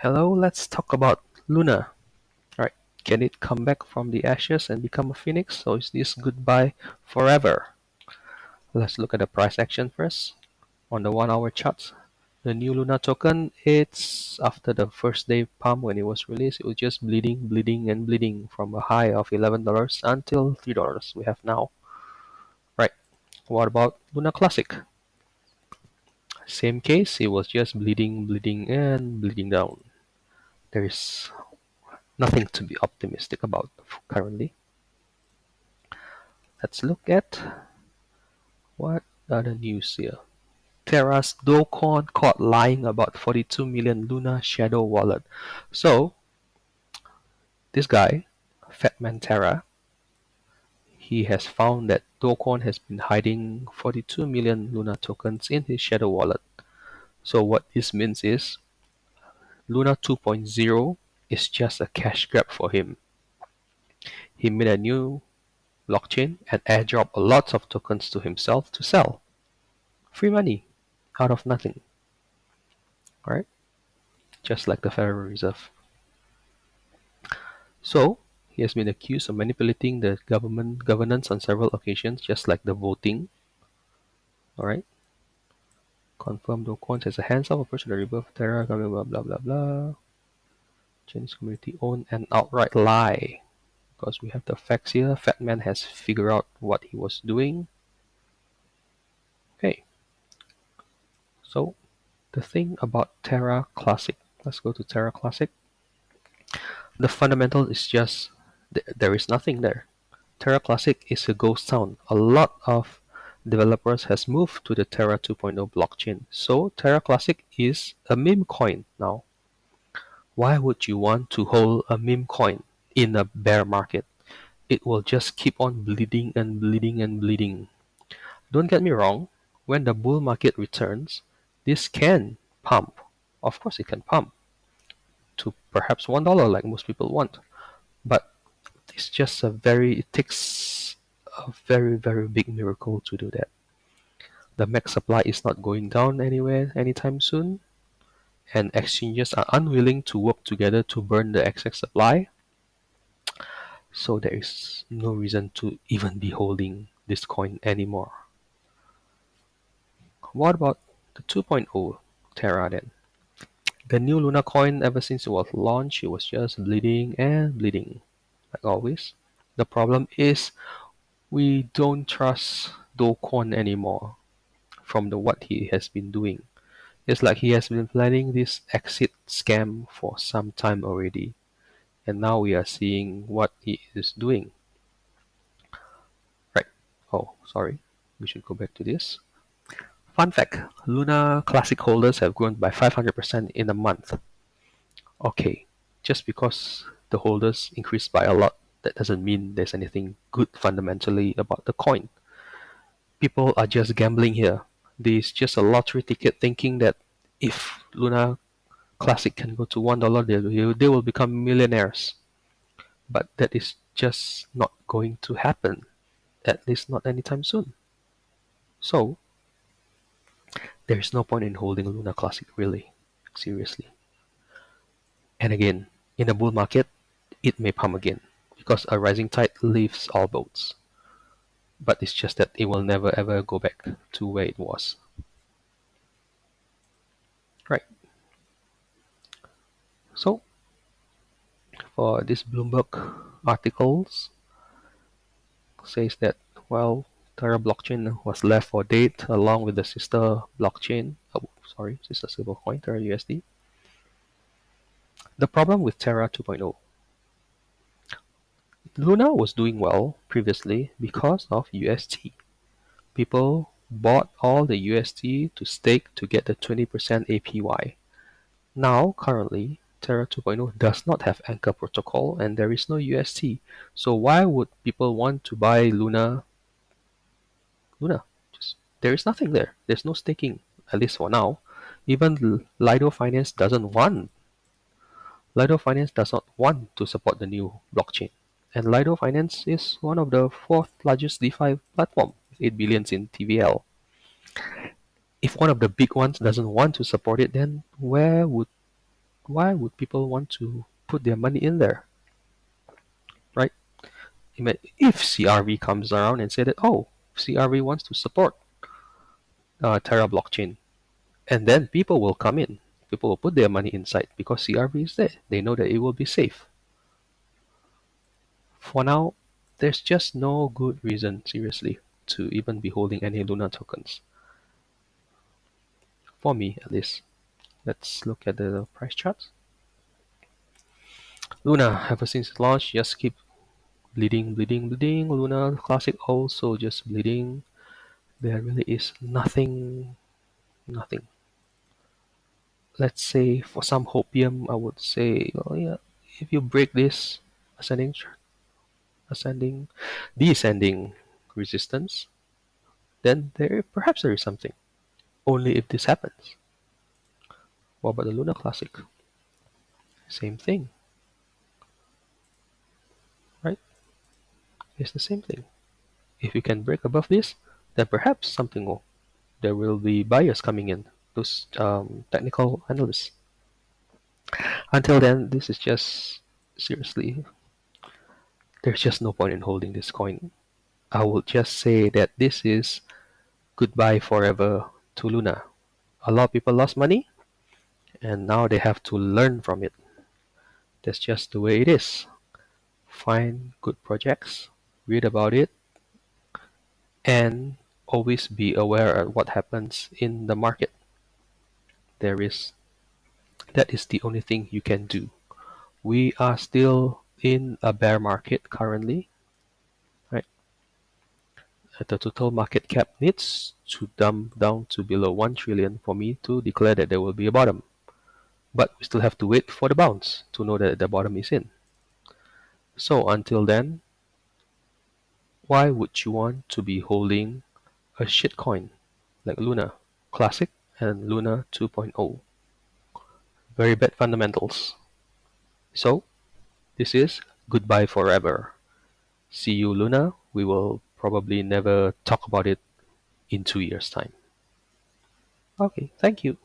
Hello, let's talk about Luna. Right, can it come back from the ashes and become a phoenix, or is this goodbye forever? Let's look at the price action first. On the 1 hour charts, the new Luna token, it's after the first day pump when it was released, it was just bleeding, bleeding, and bleeding from a high of $11 until $3 we have now. Right, what about Luna Classic? Same case, it was just bleeding, bleeding, and bleeding down. There is nothing to be optimistic about currently. Let's look at what other news here. Terra's Do Kwon caught lying about 42 million Luna Shadow wallet. So, this guy, Fatman Terra, he has found that Do Kwon has been hiding 42 million Luna tokens in his Shadow wallet. So, what this means is Luna 2.0 is just a cash grab for him. He made a new blockchain and airdropped lots of tokens to himself to sell. Free money out of nothing. Alright? Just like the Federal Reserve. So, he has been accused of manipulating the government governance on several occasions, just like the voting. Alright? Confirmed Do Kwon has a hands-off approach to the rebirth of Terra, blah blah blah blah blah. Chinese community owned an outright lie. Because we have the facts here, Fat Man has figured out what he was doing. Okay, so the thing about Terra Classic. Let's go to Terra Classic. The fundamental is just there is nothing there. Terra Classic is a ghost town. A lot of developers has moved to the Terra 2.0 blockchain. So Terra Classic is a meme coin now. Why would you want to hold a meme coin in a bear market? It will just keep on bleeding and bleeding and bleeding. Don't get me wrong, when the bull market returns, this can pump. Of course it can pump to perhaps $1 like most people want. But it's just it takes a very, very big miracle to do that. The max supply is not going down anywhere anytime soon, and exchanges are unwilling to work together to burn the excess supply, so there is no reason to even be holding this coin anymore. What about the 2.0 Terra then? The new Luna coin, ever since it was launched, it was just bleeding and bleeding, like always. The problem is we don't trust Do Kwon anymore from the what he has been doing. It's like he has been planning this exit scam for some time already, and now we are seeing what he is doing. Right. Oh, sorry. We should go back to this. Fun fact, Luna Classic holders have grown by 500% in a month. Okay, just because the holders increased by a lot, that doesn't mean there's anything good fundamentally about the coin. People are just gambling here. There's just a lottery ticket thinking that if Luna Classic can go to $1, they will become millionaires. But that is just not going to happen, at least not anytime soon. So, there is no point in holding Luna Classic, really, seriously. And again, in a bull market, it may pump again, because a rising tide lifts all boats. But it's just that it will never ever go back to where it was. Right. So, for this Bloomberg articles, says that, well, Terra blockchain was left for dead along with the sister blockchain. Oh, sorry, sister stablecoin, Terra USD. The problem with Terra 2.0, Luna was doing well previously because of UST. People bought all the UST to stake to get the 20% APY. Now, currently, Terra 2.0 does not have Anchor protocol and there is no UST. So why would people want to buy Luna? Just there is nothing there. There's no staking, at least for now. Even Lido Finance doesn't want. Lido Finance does not want to support the new blockchain. And Lido Finance is one of the fourth largest DeFi platform with 8 billions in TVL. If one of the big ones doesn't want to support it, then Why would people want to put their money in there, right? If CRV comes around and said that, oh, CRV wants to support Terra blockchain, and then people will come in. People will put their money inside because CRV is there. They know that it will be safe. For now, there's just no good reason, seriously, to even be holding any Luna tokens. For me, at least. Let's look at the price charts. Luna, ever since it launched, just keep bleeding, bleeding, bleeding. Luna Classic also just bleeding. There really is nothing, nothing. Let's say for some hopium, I would say, well, yeah, if you break this ascending, ascending, descending resistance, then perhaps there is something. Only if this happens. What about the Luna Classic? Same thing, right? It's the same thing. If you can break above this, then perhaps something will. There will be buyers coming in. Those technical analysts. Until then, this is just seriously. There's just no point in holding this coin. I will just say that this is goodbye forever to Luna. A lot of people lost money, and now they have to learn from it. That's just the way it is. Find good projects, read about it, and always be aware of what happens in the market. There is that is the only thing you can do. We are still in a bear market currently, right? The total market cap needs to dump down to below 1 trillion for me to declare that there will be a bottom. But we still have to wait for the bounce to know that the bottom is in. So until then, why would you want to be holding a shitcoin like Luna Classic and Luna 2.0? Very bad fundamentals. So this is goodbye forever. See you, Luna. We will probably never talk about it in 2 years' time. Okay, thank you.